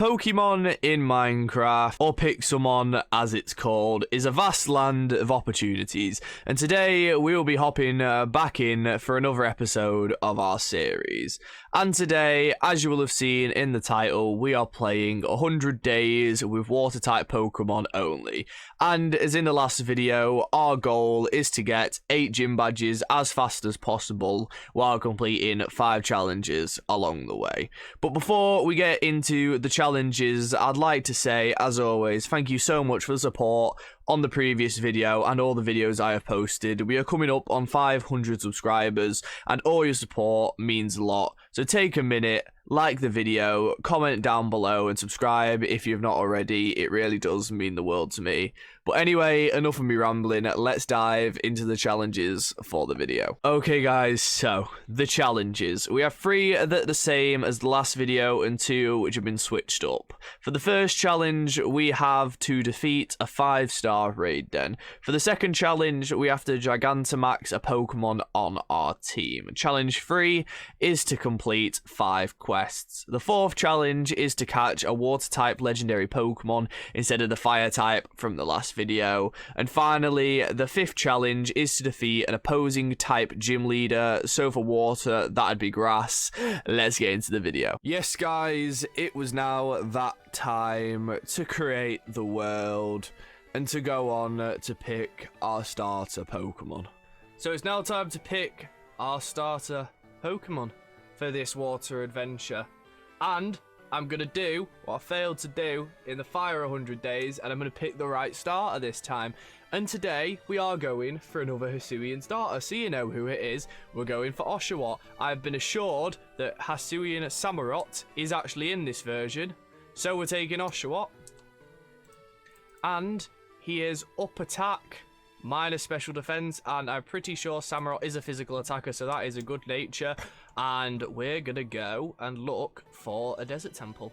Pokemon in Minecraft, or Pixelmon as it's called, is a vast land of opportunities, and today we will be hopping back in for another episode of our series. And today, as you will have seen in the title, we are playing 100 days with water-type Pokemon only. And as in the last video, our goal is to get 8 gym badges as fast as possible while completing 5 challenges along the way. But before we get into the challenges, I'd like to say, as always, thank you so much for the support on the previous video and all the videos I have posted. We are coming up on 500 subscribers, and all your support means a lot. So take a minute, like the video, comment down below, and subscribe if you've not already. It really does mean the world to me. But anyway, enough of me rambling, let's dive into the challenges for the video. Okay guys, so, the challenges. We have 3 that are the same as the last video, and 2 which have been switched up. For the first challenge, we have to defeat a 5-star raid den. For the second challenge, we have to Gigantamax a Pokemon on our team. Challenge 3 is to complete 5 quests. The 4th challenge is to catch a Water-type legendary Pokemon instead of the Fire-type from the last video. And finally, the 5th challenge is to defeat an opposing type gym leader. So for water, that'd be grass. Let's get into the video. Yes guys, it was now that time to create the world and to go on to pick our starter Pokemon. So it's now time to pick our starter Pokemon for this water adventure. And I'm going to do what I failed to do in the Fire 100 days, and I'm going to pick the right starter this time. And today, we are going for another Hisuian starter, so you know who it is. We're going for Oshawott. I've been assured that Hisuian Samurott is actually in this version, so we're taking Oshawott. And he is up attack, minus special defense, and I'm pretty sure Samurott is a physical attacker, so that is a good nature. And we're gonna go and look for a desert temple.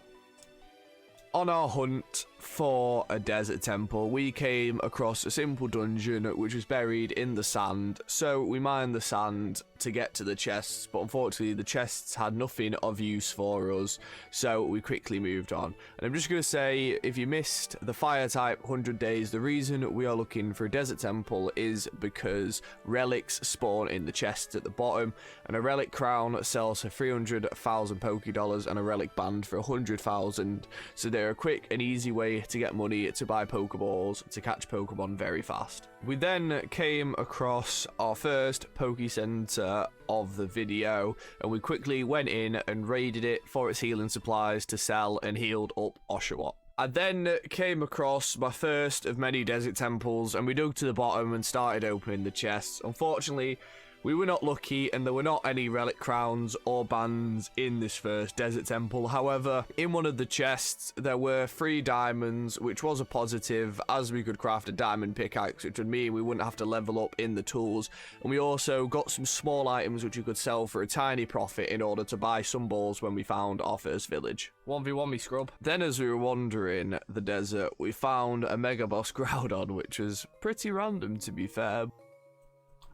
On our hunt for a desert temple, we came across a simple dungeon which was buried in the sand. So we mined the sand to get to the chests, but unfortunately the chests had nothing of use for us, so we quickly moved on. And I'm just going to say, if you missed the fire type 100 days, the reason we are looking for a desert temple is because relics spawn in the chests at the bottom, and a relic crown sells for 300,000 Poké-Dollars and a relic band for 100,000. So they're a quick and easy way to get money to buy Pokeballs to catch Pokemon very fast. We then came across our first Poke Center of the video, and we quickly went in and raided it for its healing supplies to sell and healed up Oshawott. I then came across my first of many desert temples, and we dug to the bottom and started opening the chests. Unfortunately, we were not lucky, and there were not any relic crowns or bands in this first desert temple. However, in one of the chests, there were 3 diamonds, which was a positive, as we could craft a diamond pickaxe, which would mean we wouldn't have to level up in the tools. And we also got some small items which we could sell for a tiny profit in order to buy some balls when we found our first village. 1v1 me scrub. Then as we were wandering the desert, we found a Mega Boss Groudon, which was pretty random to be fair.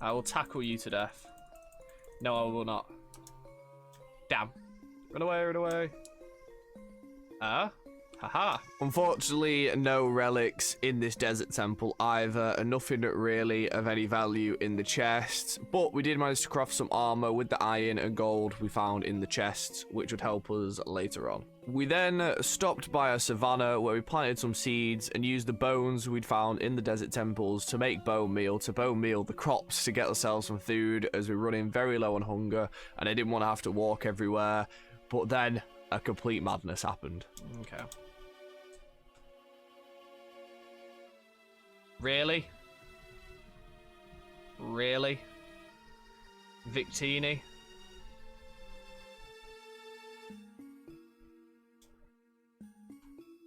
I will tackle you to death. No, I will not. Damn. Run away, run away. Haha. Unfortunately, no relics in this desert temple either, and nothing really of any value in the chests. But we did manage to craft some armor with the iron and gold we found in the chests, which would help us later on. We then stopped by a savannah where we planted some seeds and used the bones we'd found in the desert temples to make bone meal, the crops to get ourselves some food, as we were running very low on hunger and I didn't want to have to walk everywhere. But then a complete madness happened. Okay. Really? Really? Victini?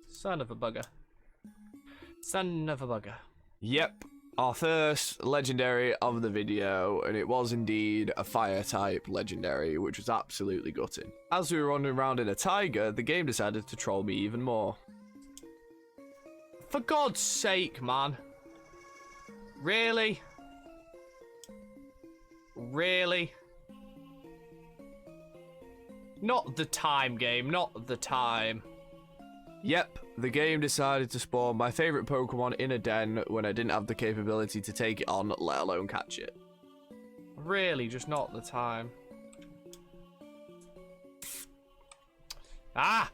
Son of a bugger. Son of a bugger. Yep, our first legendary of the video, and it was indeed a fire type legendary, which was absolutely gutting. As we were running around in a tiger, the game decided to troll me even more. For God's sake, man. Really? Really? Not the time, game, not the time. Yep, the game decided to spawn my favourite Pokemon in a den when I didn't have the capability to take it on, let alone catch it. Really, just not the time. Ah!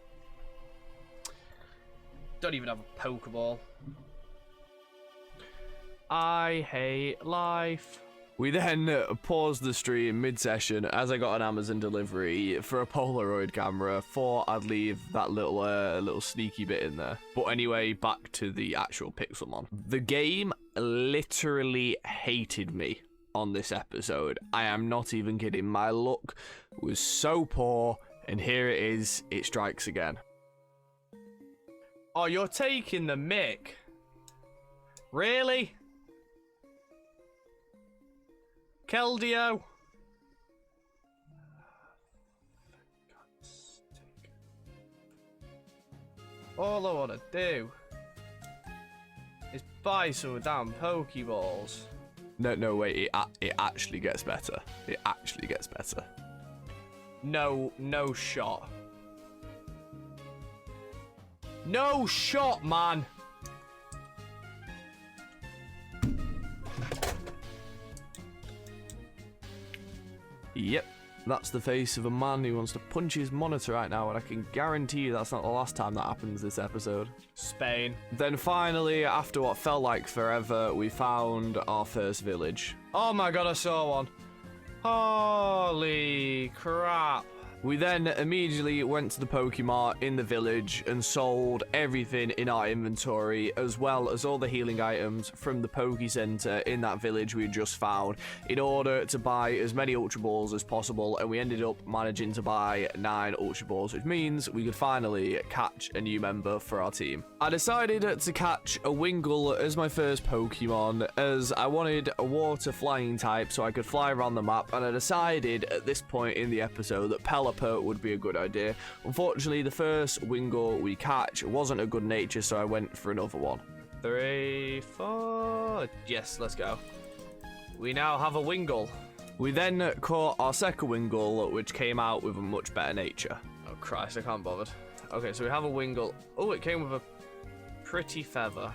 Don't even have a Pokeball. I hate life. We then paused the stream mid-session as I got an Amazon delivery for a Polaroid camera. Thought I'd leave that little sneaky bit in there. But anyway, back to the actual Pixelmon. The game literally hated me on this episode. I am not even kidding. My luck was so poor, and here it is. It strikes again. Oh, you're taking the mick. Really? Keldeo. All I want to do is buy some damn Pokeballs. No, wait, it actually gets better. It actually gets better. No shot. No shot, man. Yep, that's the face of a man who wants to punch his monitor right now, and I can guarantee you that's not the last time that happens this episode. Spain. Then finally, after what felt like forever, we found our first village. Oh my god, I saw one. Holy crap. We then immediately went to the Pokemart in the village and sold everything in our inventory, as well as all the healing items from the Poke Center in that village we had just found, in order to buy as many Ultra Balls as possible, and we ended up managing to buy 9 Ultra Balls, which means we could finally catch a new member for our team. I decided to catch a Wingull as my first Pokemon, as I wanted a water flying type so I could fly around the map, and I decided at this point in the episode that Pelipper would be a good idea. Unfortunately, the first Wingull we catch wasn't a good nature, so I went for another one. 3, 4. Yes, let's go. We now have a Wingull. We then caught our second Wingull, which came out with a much better nature. Oh Christ, I can't bother. Okay, so we have a Wingull. Oh, it came with a pretty feather.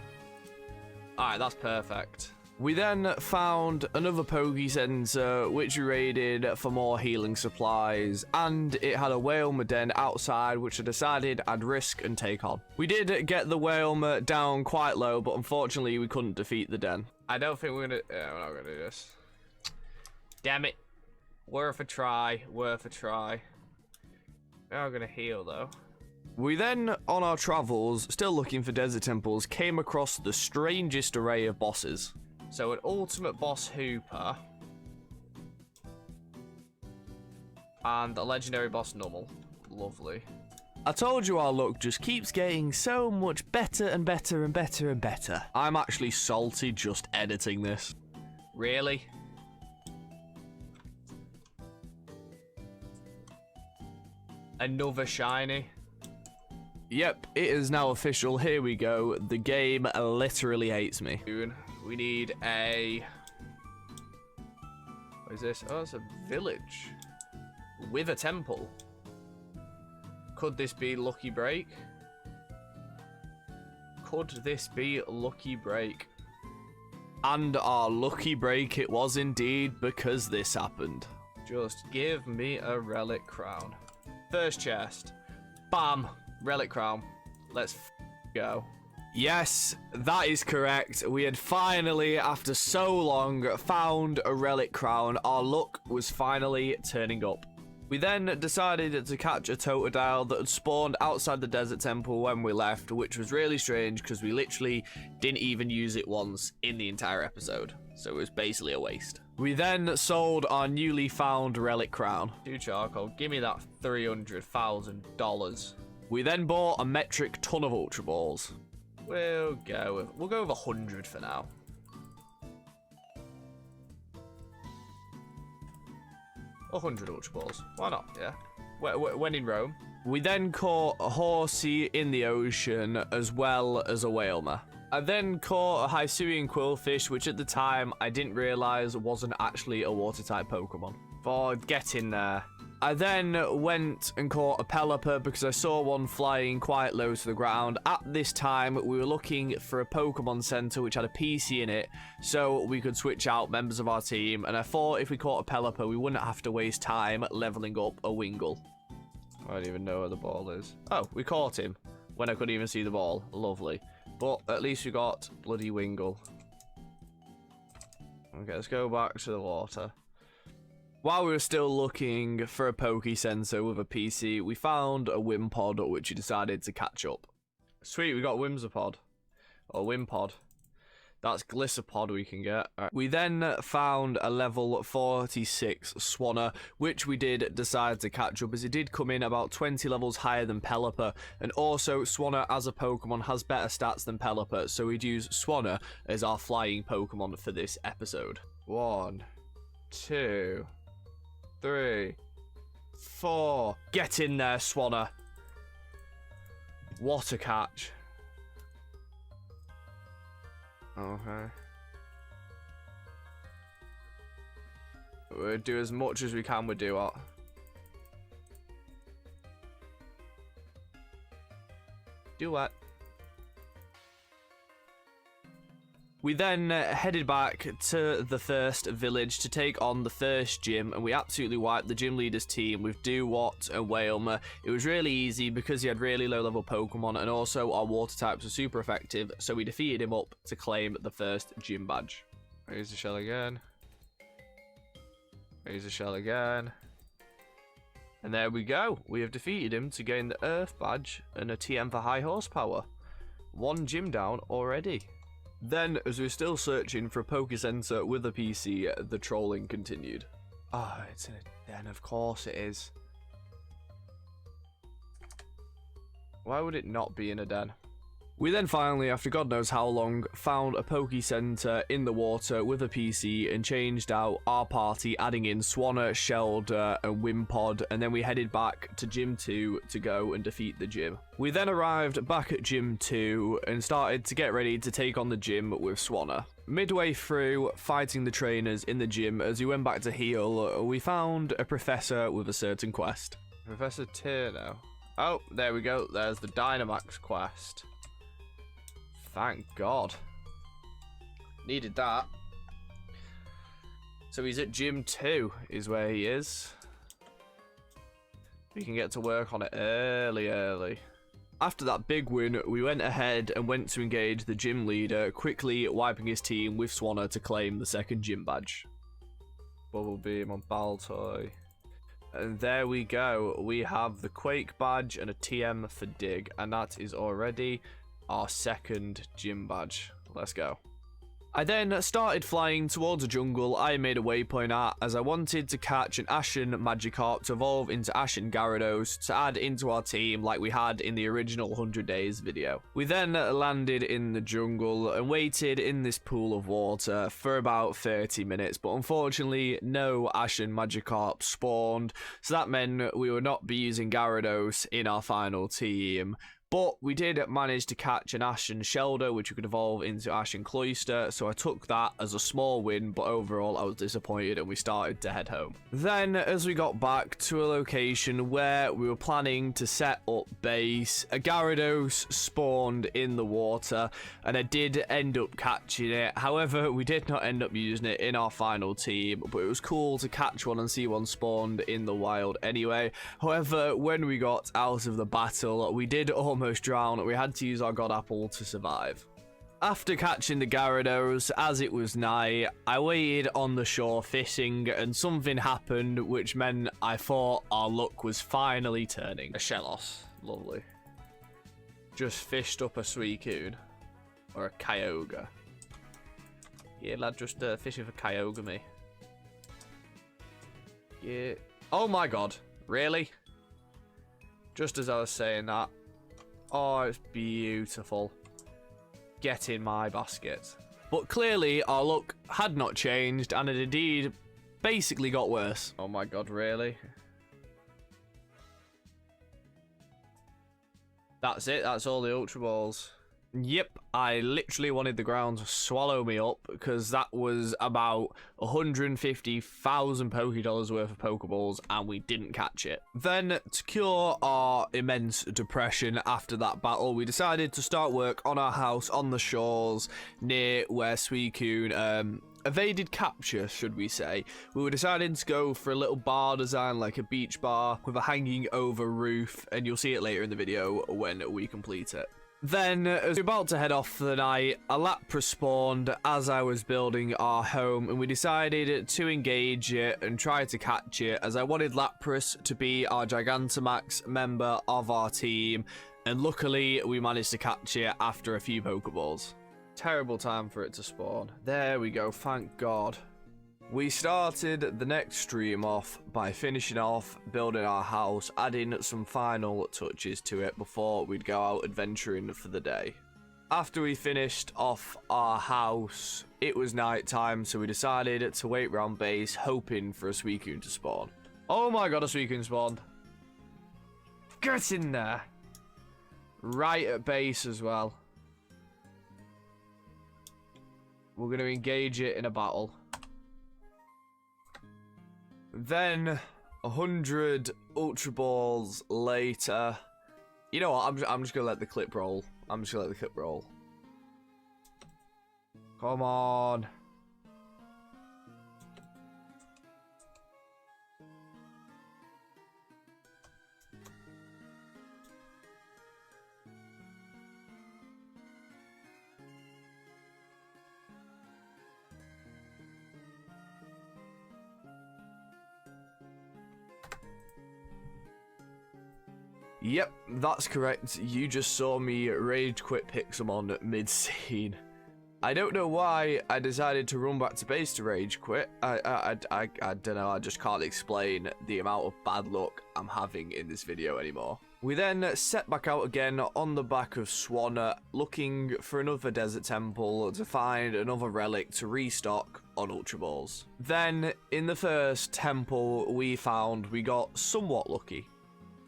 Alright, that's perfect. We then found another Poke Center, which we raided for more healing supplies, and it had a Whalmer den outside, which I decided I'd risk and take on. We did get the Whalmer down quite low, but unfortunately we couldn't defeat the den. I don't think we're not gonna do this. Damn it. Worth a try, worth a try. Now I'm gonna heal though. We then, on our travels, still looking for desert temples, came across the strangest array of bosses. So an ultimate boss Hooper and a legendary boss Numel. Lovely. I told you our luck just keeps getting so much better and better and better and better. I'm actually salty just editing this. Really? Another shiny? Yep, it is now official. Here we go. The game literally hates me. We need a... What is this? Oh, it's a village. With a temple. Could this be Lucky Break? Could this be Lucky Break? And our lucky break it was indeed, because this happened. Just give me a relic crown. First chest. Bam! Relic crown. Let's go. Yes, that is correct. We had finally, after so long, found a relic crown. Our luck was finally turning up. We then decided to catch a Totodile that had spawned outside the desert temple when we left, which was really strange because we literally didn't even use it once in the entire episode. So it was basically a waste. We then sold our newly found relic crown. 2 charcoal. Give me that $300,000. We then bought a metric ton of Ultra Balls. We'll go with 100 for now. A 100 Ultra Balls. Why not? Yeah. When in Rome. We then caught a Horsey in the ocean, as well as a Whalmer. I then caught a Hisuian Quillfish, which at the time I didn't realise wasn't actually a water-type Pokemon. For getting there. I then went and caught a Pelipper because I saw one flying quite low to the ground. At this time, we were looking for a Pokemon Center which had a PC in it, so we could switch out members of our team, and I thought if we caught a Pelipper, we wouldn't have to waste time leveling up a Wingull. I don't even know where the ball is. Oh, we caught him when I couldn't even see the ball. Lovely. But at least we got bloody Wingull. Okay, let's go back to the water. While we were still looking for a Poke Center with a PC, we found a Wimpod, which we decided to catch up. Sweet, we got Whimsipod. Or Wimpod. That's Glissapod we can get. Right. We then found a level 46 Swanna, which we did decide to catch up as it did come in about 20 levels higher than Pelipper. And also, Swanna as a Pokemon has better stats than Pelipper, so we'd use Swanna as our flying Pokemon for this episode. 1, 2... 3, 4. Get in there, Swanna. What a catch. Okay. We'll do as much as we can with Duot. Duot. We then headed back to the first village to take on the first gym, and we absolutely wiped the gym leader's team with Duot and Whalmer. It was really easy because he had really low level Pokemon, and also our water types were super effective, so we defeated him up to claim the first gym badge. Raise the shell again. Raise the shell again. And there we go. We have defeated him to gain the Earth badge and a TM for high horsepower. One gym down already. Then, as we were still searching for a Poke Center with a PC, the trolling continued. Oh, it's in a den, of course it is. Why would it not be in a den? We then finally, after God knows how long, found a Poke Center in the water with a PC and changed out our party, adding in Swanna, Shelder, and Wimpod, and then we headed back to Gym 2 to go and defeat the gym. We then arrived back at Gym 2 and started to get ready to take on the gym with Swanna. Midway through fighting the trainers in the gym, as we went back to heal, we found a professor with a certain quest. Professor Tierno. Oh, there we go. There's the Dynamax quest. Thank God. Needed that. So he's at Gym 2 is where he is. We can get to work on it early. After that big win, we went ahead and went to engage the gym leader, quickly wiping his team with Swanna to claim the second gym badge. Bubble Beam on Baltoy. And there we go. We have the Quake badge and a TM for Dig, and that is already our second gym badge. Let's go. I then started flying towards a jungle I made a waypoint at, as I wanted to catch an Ashen Magikarp to evolve into Ashen Gyarados to add into our team like we had in the original 100 Days video. We then landed in the jungle and waited in this pool of water for about 30 minutes, but unfortunately no Ashen Magikarp spawned, so that meant we would not be using Gyarados in our final team. But we did manage to catch an Ashen Shelder, which we could evolve into Ashen Cloyster, so I took that as a small win, but overall I was disappointed and we started to head home. Then, as we got back to a location where we were planning to set up base, a Gyarados spawned in the water, and I did end up catching it. However, we did not end up using it in our final team, but it was cool to catch one and see one spawned in the wild anyway. However, when we got out of the battle, we did almost drown. We had to use our God Apple to survive. After catching the Gyarados, as it was night, I waited on the shore fishing, and something happened which meant I thought our luck was finally turning. A Shellos. Lovely. Just fished up a Suicune. Or a Kyogre. Yeah, lad, just fishing for Kyogre me. Yeah. Oh my God. Really? Just as I was saying that. Oh, it's beautiful. Get in my basket. But clearly, our luck had not changed, and it indeed basically got worse. Oh my God, really? That's it, that's all the Ultra Balls. Yep, I literally wanted the ground to swallow me up because that was about 150,000 Pokédollars worth of Pokeballs and we didn't catch it. Then, to cure our immense depression after that battle, we decided to start work on our house on the shores near where Suicune evaded capture, should we say. We were deciding to go for a little bar design, like a beach bar with a hanging over roof, and you'll see it later in the video when we complete it. Then, as we were about to head off for the night, a Lapras spawned as I was building our home, and we decided to engage it and try to catch it, as I wanted Lapras to be our Gigantamax member of our team, and luckily we managed to catch it after a few Pokeballs. Terrible time for it to spawn. There we go, thank God. We started the next stream off by finishing off building our house, adding some final touches to it before we'd go out adventuring for the day. After we finished off our house, it was night time, so we decided to wait round base, hoping for a Suicune to spawn. Oh my God, a Suicune spawned. Get in there. Right at base as well. We're going to engage it in a battle. Then, 100 Ultra Balls later. You know what? I'm just gonna let the clip roll. Come on. Yep, that's correct. You just saw me rage quit Pixelmon mid-scene. I don't know why I decided to run back to base to rage quit. I don't know, I just can't explain the amount of bad luck I'm having in this video anymore. We then set back out again on the back of Swanna, looking for another desert temple to find another relic to restock on Ultra Balls. Then, in the first temple we got somewhat lucky.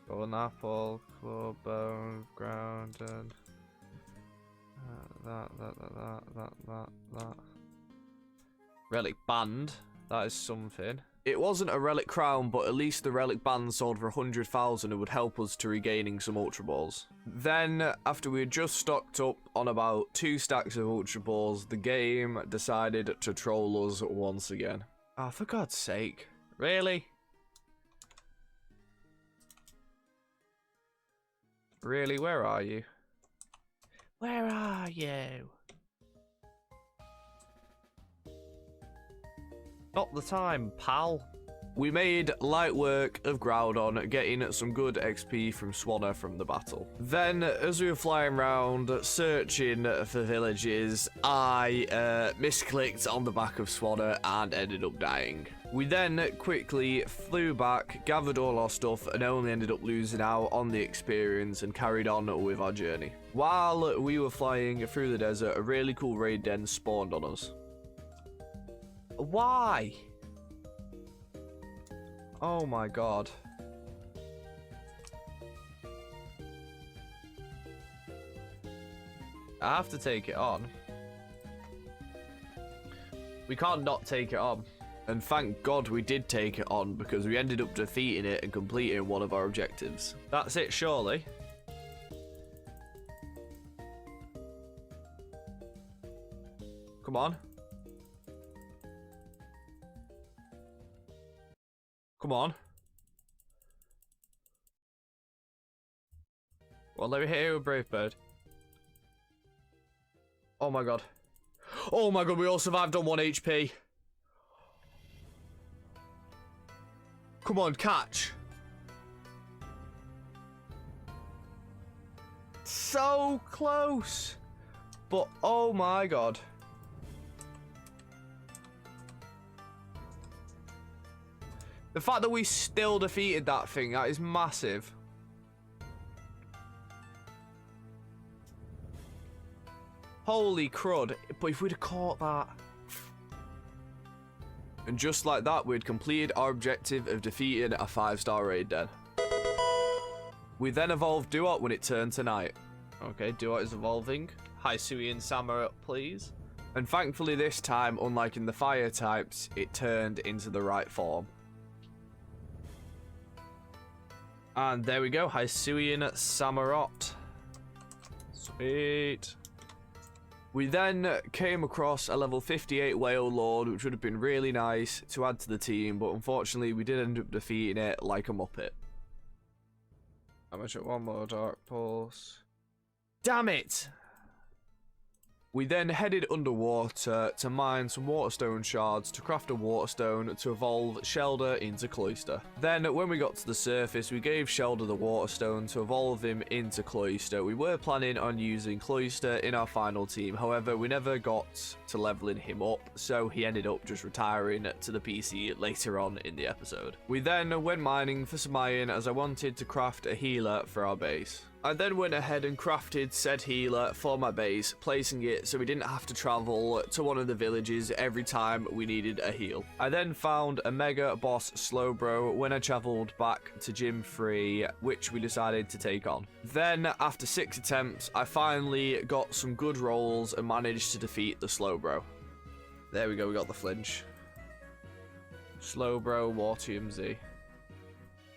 Golden apple, claw bone, ground, and that. Relic band, that is something. It wasn't a relic crown, but at least the relic band sold for 100,000 and would help us to regaining some Ultra Balls. Then, after we had just stocked up on about 2 stacks of Ultra Balls, the game decided to troll us once again. Oh, for God's sake. Really? Really, where are you? Where are you? Not the time, pal. We made light work of Groudon, getting some good XP from Swanna from the battle. Then, as we were flying around, searching for villages, I misclicked on the back of Swanna and ended up dying. We then quickly flew back, gathered all our stuff, and only ended up losing out on the experience and carried on with our journey. While we were flying through the desert, a really cool raid den spawned on us. Why? Oh my God. I have to take it on. We can't not take it on. And thank God we did take it on, because we ended up defeating it and completing one of our objectives. That's it, surely. Come on. Come on. Well, let me hit you with Brave Bird. Oh my God. Oh my God, we all survived on 1 HP. Come on, catch. So close. But oh my God. The fact that we still defeated that thing, that is massive. Holy crud. But if we'd have caught that. And just like that, we'd completed our objective of defeating a 5-star raid den. We then evolved Duot when it turned to night. Okay, Duot is evolving. Hisuian Samurott, please. And thankfully this time, unlike in the fire types, it turned into the right form. And there we go, Hisuian Samurott. Sweet. We then came across a level 58 Whale Lord, which would have been really nice to add to the team, but unfortunately we did end up defeating it like a muppet. How much at one more Dark Pulse? Damn it! We then headed underwater to mine some waterstone shards to craft a waterstone to evolve Shelder into Cloyster. Then when we got to the surface, we gave Shelder the waterstone to evolve him into Cloyster. We were planning on using Cloyster in our final team, however we never got to leveling him up, so he ended up just retiring to the PC later on in the episode. We then went mining for some iron as I wanted to craft a healer for our base. I then went ahead and crafted said healer for my base, placing it so we didn't have to travel to one of the villages every time we needed a heal. I then found a mega boss Slowbro when I travelled back to Gym 3, which we decided to take on. Then, after 6 attempts, I finally got some good rolls and managed to defeat the Slowbro. There we go, we got the flinch. Slowbro, Wartium Z.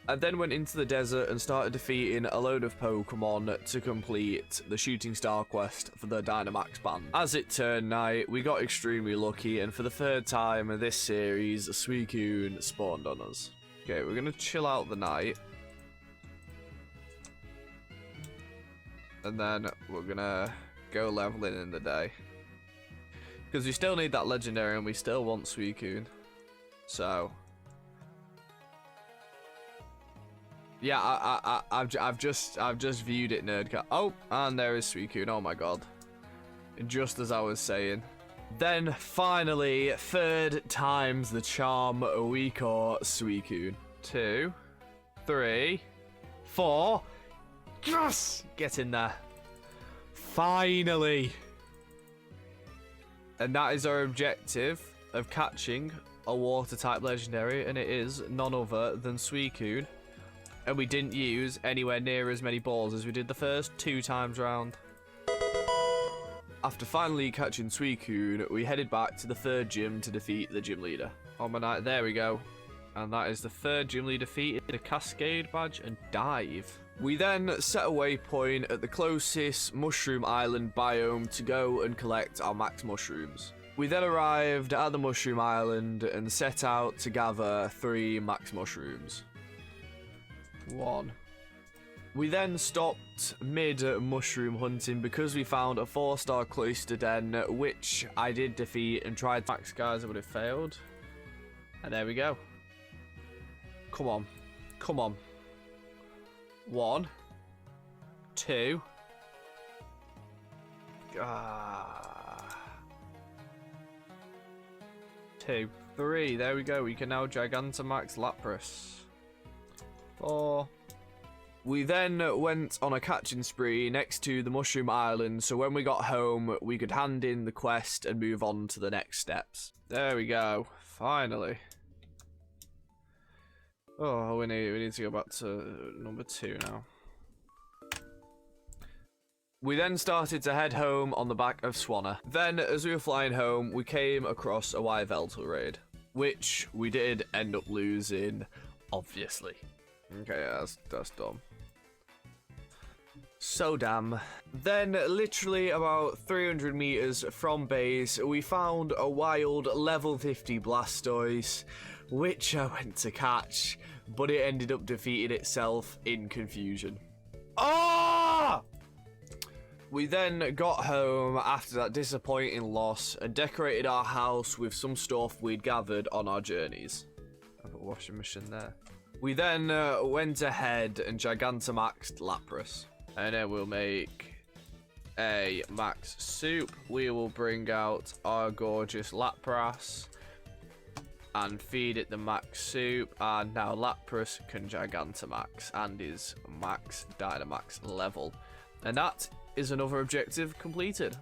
I then went into the desert and started defeating a load of Pokemon to complete the Shooting Star quest for the Dynamax band. As it turned night, we got extremely lucky, and for the 3rd time in this series, Suicune spawned on us. Okay, we're gonna chill out the night. And then we're gonna go leveling in the day. Because we still need that legendary and we still want Suicune. So... yeah, I've just viewed it, Nerdcat. Oh, and there is Suicune. Oh my god. Just as I was saying. Then finally, 3rd time's the charm, we caught Suicune. 2, 3, 4. Yes! Get in there. Finally. And that is our objective of catching a water type legendary, and it is none other than Suicune. And we didn't use anywhere near as many balls as we did the first 2 times round. After finally catching Suicune, we headed back to the 3rd gym to defeat the gym leader. On my night, there we go. And that is the 3rd gym leader defeated, the Cascade badge and dive. We then set a waypoint at the closest Mushroom Island biome to go and collect our max mushrooms. We then arrived at the Mushroom Island and set out to gather 3 max mushrooms. 1. We then stopped mid-mushroom hunting because we found a 4-star cloister den, which I did defeat and tried to max guys, but it failed. And there we go. Come on. Come on. 1. 2. 2. 3. There we go. We can now Gigantamax Lapras. 4. We then went on a catching spree next to the Mushroom Island, so when we got home, we could hand in the quest and move on to the next steps. There we go. Finally. Oh, we need to go back to number 2 now. We then started to head home on the back of Swanna. Then, as we were flying home, we came across a Yveltal raid, which we did end up losing, obviously. Okay, yeah, that's dumb. So damn. Then, literally about 300 meters from base, we found a wild level 50 Blastoise, which I went to catch, but it ended up defeating itself in confusion. Ah! We then got home after that disappointing loss and decorated our house with some stuff we'd gathered on our journeys. I have a washing machine there. We then went ahead and Gigantamaxed Lapras. And then we'll make a max soup. We will bring out our gorgeous Lapras and feed it the max soup. And now Lapras can Gigantamax and is max Dynamax level. And that is another objective completed.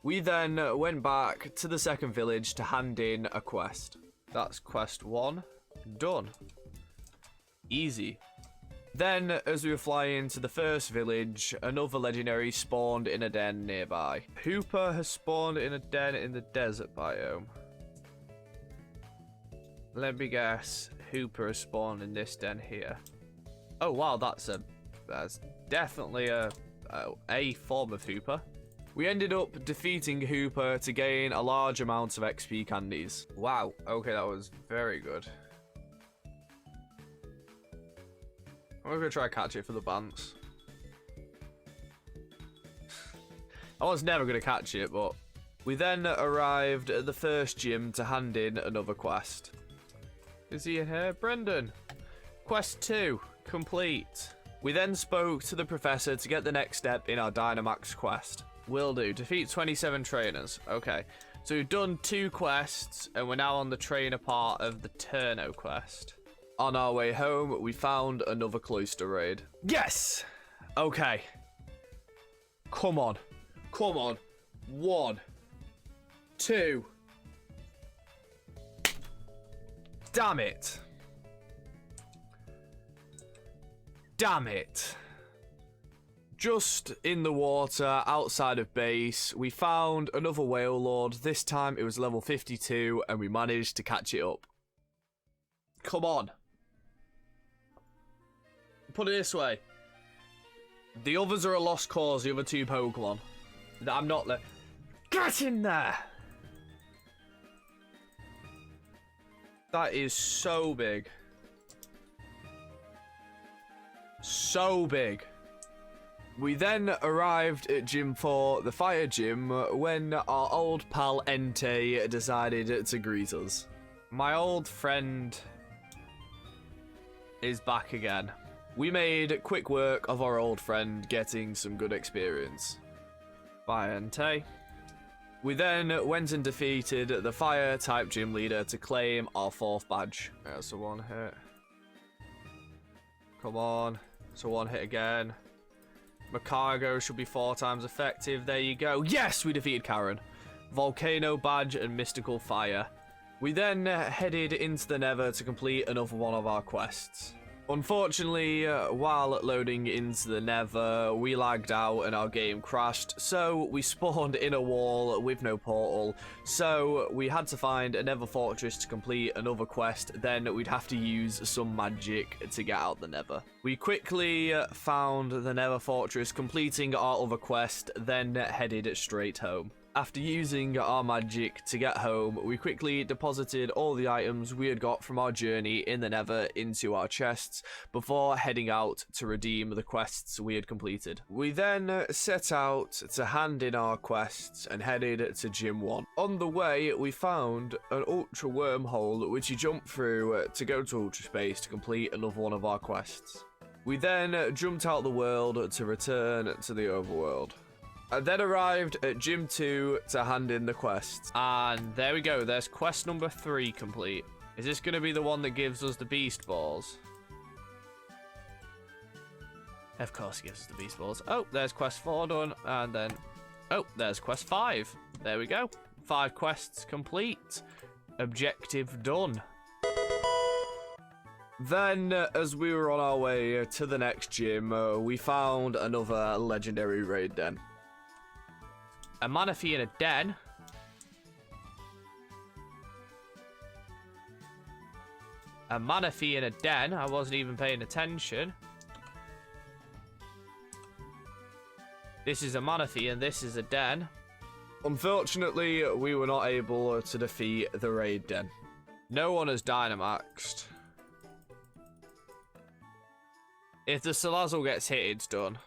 We then went back to the 2nd village to hand in a quest. That's quest 1. Done. Easy. Then, as we were flying to the first village, another legendary spawned in a den nearby. Hooper has spawned in a den in the desert biome. Let me guess, Hooper has spawned in this den here. Oh wow, that's definitely a form of Hooper. We ended up defeating Hooper to gain a large amount of XP candies. Wow, okay, that was very good. I'm gonna try to catch it for the bants. I was never gonna catch it, but we then arrived at the first gym to hand in another quest. Is he in here? Brendan! Quest 2, complete. We then spoke to the professor to get the next step in our Dynamax quest. Will do. Defeat 27 trainers. Okay. So we've done 2 quests, and we're now on the trainer part of the Turno quest. On our way home, we found another cloister raid. Yes! Okay. Come on. Come on. 1, 2. Damn it. Damn it. Just in the water, outside of base, we found another whale lord. This time it was level 52, and we managed to catch it up. Come on. Put it this way. The others are a lost cause, the other 2 Pokemon. I'm not there. Get in there! That is so big. So big. We then arrived at Gym 4, the fire gym, when our old pal Entei decided to greet us. My old friend is back again. We made quick work of our old friend getting some good experience. Bye, Entei. We then went and defeated the fire type gym leader to claim our 4th badge. That's a 1 hit. Come on. It's a 1 hit again. Macargo should be 4 times effective. There you go. Yes, we defeated Karen. Volcano badge and mystical fire. We then headed into the Nether to complete another one of our quests. Unfortunately, while loading into the Nether, we lagged out and our game crashed, so we spawned in a wall with no portal, so we had to find a Nether fortress to complete another quest, then we'd have to use some magic to get out the Nether. We quickly found the Nether fortress, completing our other quest, then headed straight home. After using our magic to get home, we quickly deposited all the items we had got from our journey in the Nether into our chests before heading out to redeem the quests we had completed. We then set out to hand in our quests and headed to Gym 1. On the way, we found an ultra wormhole which you jump through to go to ultra space to complete another one of our quests. We then jumped out the world to return to the overworld. I then arrived at Gym 2 to hand in the quests. And there we go, there's quest number 3 complete. Is this going to be the one that gives us the beast balls? Of course it gives us the beast balls. Oh, there's quest 4 done, and then... oh, there's quest 5. There we go. 5 quests complete. Objective done. Then, as we were on our way to the next gym, we found another legendary raid den. A Manaphy in a den. A Manaphy in a den. I wasn't even paying attention. This is a Manaphy and this is a den. Unfortunately, we were not able to defeat the raid den. No one has Dynamaxed. If the Salazzle gets hit, it's done.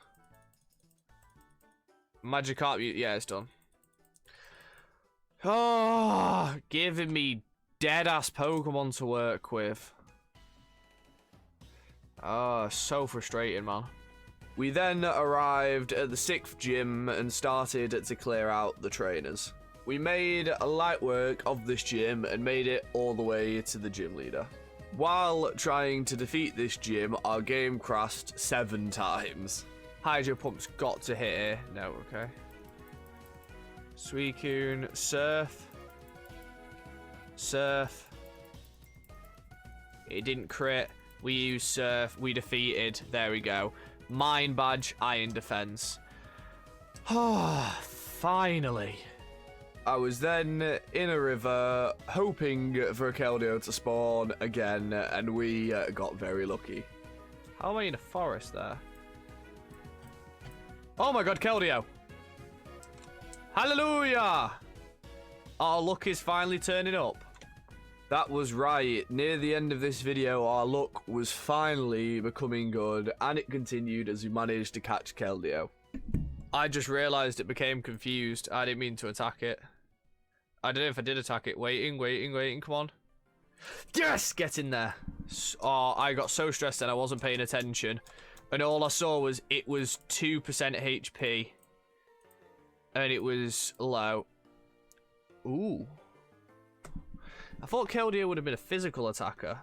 Magikarp, yeah, it's done. Oh, giving me dead-ass Pokemon to work with. Oh, so frustrating, man. We then arrived at the 6th gym and started to clear out the trainers. We made a light work of this gym and made it all the way to the gym leader. While trying to defeat this gym, our game crashed 7 times. Hydro Pump's got to hit here. No, okay. Suicune, Surf. Surf. It didn't crit. We use Surf. We defeated. There we go. Mine badge, Iron Defense. Ah, finally. I was then in a river, hoping for a Keldeo to spawn again, and we got very lucky. How am I in a forest there? Oh my god, Keldeo! Hallelujah! Our luck is finally turning up. That was right. Near the end of this video, our luck was finally becoming good, and it continued as we managed to catch Keldeo. I just realised it became confused. I didn't mean to attack it. I don't know if I did attack it. Waiting, come on. Yes! Get in there. Oh, I got so stressed and I wasn't paying attention. And all I saw was it was 2% HP. And it was low. Ooh. I thought Keldeo would have been a physical attacker.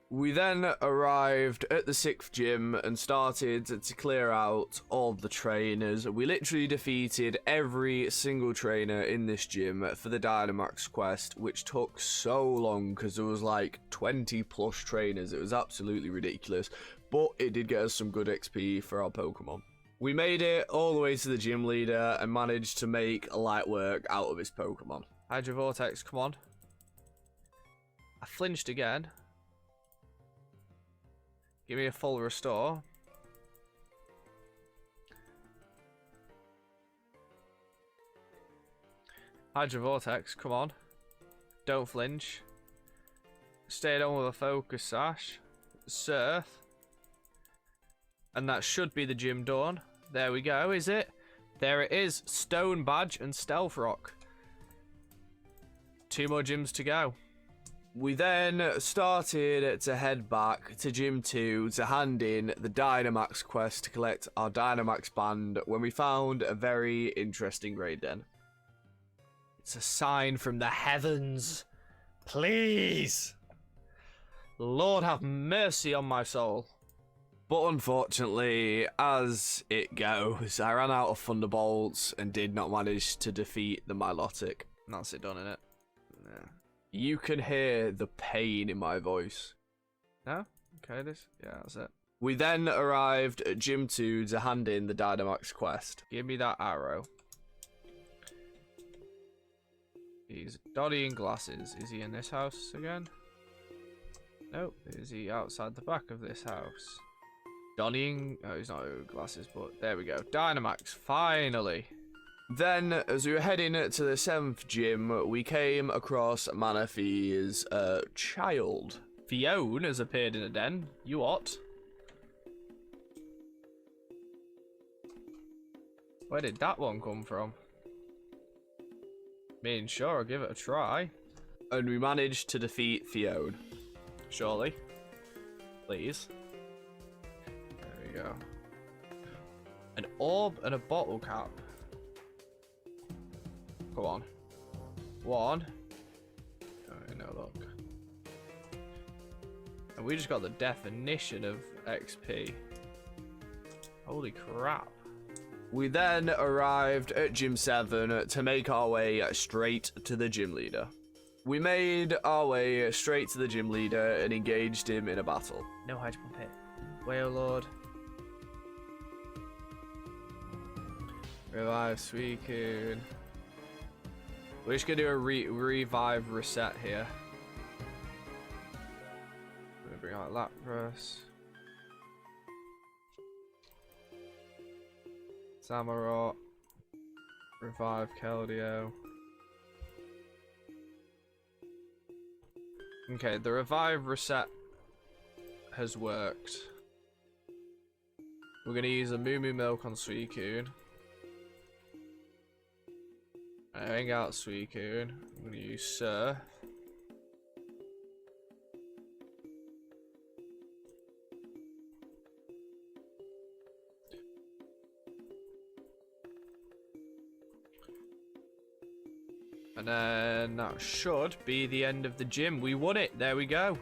We then arrived at the 6th gym and started to clear out all the trainers. We literally defeated every single trainer in this gym for the Dynamax quest, which took so long because there was like 20 plus trainers. It was absolutely ridiculous, but it did get us some good XP for our Pokemon. We made it all the way to the gym leader and managed to make light work out of his Pokemon. Hydro Vortex, come on. I flinched again. Give me a full restore. Hydro Vortex, come on. Don't flinch. Stay on with a Focus Sash. Surf. And that should be the gym done. There we go, is it? There it is. Stone Badge and Stealth Rock. 2 more gyms to go. We then started to head back to Gym 2 to hand in the Dynamax quest to collect our Dynamax band when we found a very interesting raid den. It's a sign from the heavens. Please. Lord have mercy on my soul. But unfortunately, as it goes, I ran out of Thunderbolts and did not manage to defeat the Milotic. That's it done, innit? Yeah. You can hear the pain in my voice. No? Okay, yeah, that's it. We then arrived at Gym 2 to hand in the Dynamax quest. Give me that arrow. He's doddying glasses. Is he in this house again? Nope. Is he outside the back of this house? Donnying. Oh, he's not wearing glasses, but there we go. Dynamax, finally. Then, as we were heading to the 7th gym, we came across Manaphy's child. Fiona has appeared in a den. You what? Where did that one come from? Mean sure, I'll give it a try. And we managed to defeat Fiona. Surely. Please. There we go. An orb and a bottle cap. Go on. 1. Oh, no, look. And we just got the definition of XP. Holy crap. We then arrived at Gym 7 to make our way straight to the gym leader. We made our way straight to the gym leader and engaged him in a battle. No Hydro Pit. Whale Lord. Revive Suicune. We're just gonna do a revive reset here. I'm gonna bring out Lapras. Samurott. Revive Keldeo. Okay, the revive reset has worked. We're gonna use a Moo Moo Milk on Suicune. Hang out Suicune. I'm gonna use Surf. And then that should be the end of the gym. We won it. There we go.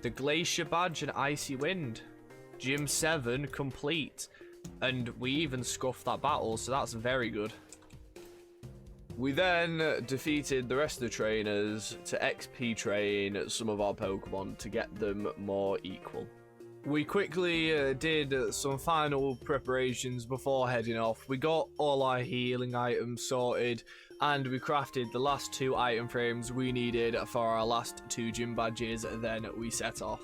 The Glacier Badge and Icy Wind. Gym 7 complete. And we even scuffed that battle, so that's very good. We then defeated the rest of the trainers to XP train some of our Pokemon to get them more equal. We quickly did some final preparations before heading off. We got all our healing items sorted, and we crafted the last 2 item frames we needed for our last 2 gym badges, and then we set off.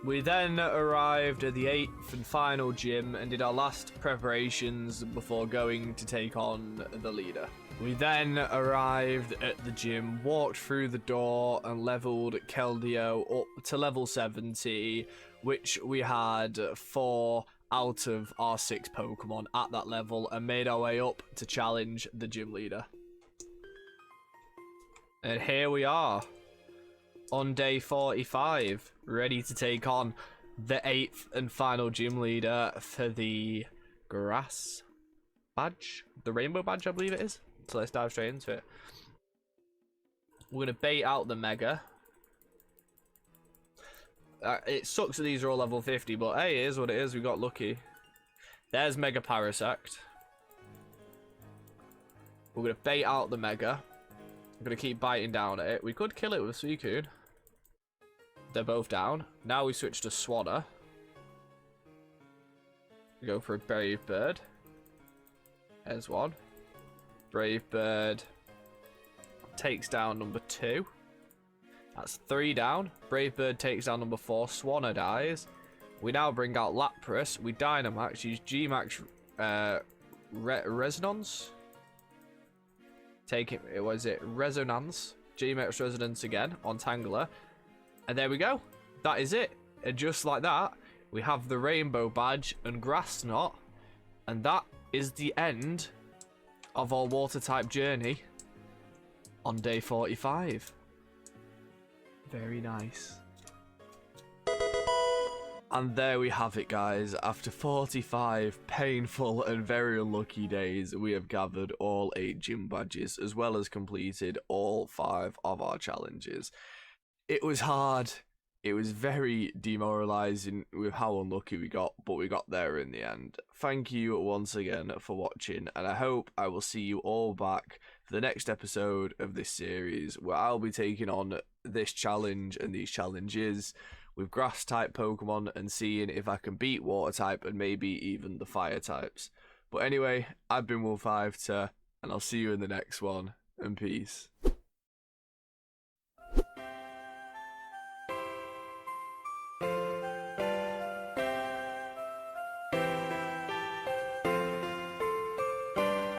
We then arrived at the 8th and final gym and did our last preparations before going to take on the leader. We then arrived at the gym, walked through the door and leveled Keldeo up to level 70, which we had 4 out of our 6 Pokemon at that level, and made our way up to challenge the gym leader. And here we are on day 45, ready to take on the 8th and final gym leader for the grass badge, the rainbow badge I believe it is. So let's dive straight into it. We're going to bait out the Mega. It sucks that these are all level 50, but hey, it is what it is. We got lucky. There's Mega Parasect. We're going to bait out the Mega. I'm going to keep biting down at it. We could kill it with Suicune. They're both down. Now we switch to Swanna. We go for a Brave Bird. There's one. Brave Bird takes down number 2. That's 3 down. Brave Bird takes down number 4. Swanna dies. We now bring out Lapras. We Dynamax. Use G-Max Resonance. Take it. Was it Resonance? G-Max Resonance again on Tangler. And there we go. That is it. And just like that, we have the Rainbow Badge and Grass Knot. And that is the end of our water type journey on day 45. Very nice. And there we have it, guys. After 45 painful and very unlucky days, we have gathered all 8 gym badges, as well as completed all 5 of our challenges. It was hard. It was very demoralizing with how unlucky we got, but we got there in the end. Thank you once again for watching, and I hope I will see you all back for the next episode of this series, where I'll be taking on this challenge and these challenges with grass type Pokemon and seeing if I can beat water type and maybe even the fire types. But anyway, I've been Wolf5ter, and I'll see you in the next one, and peace.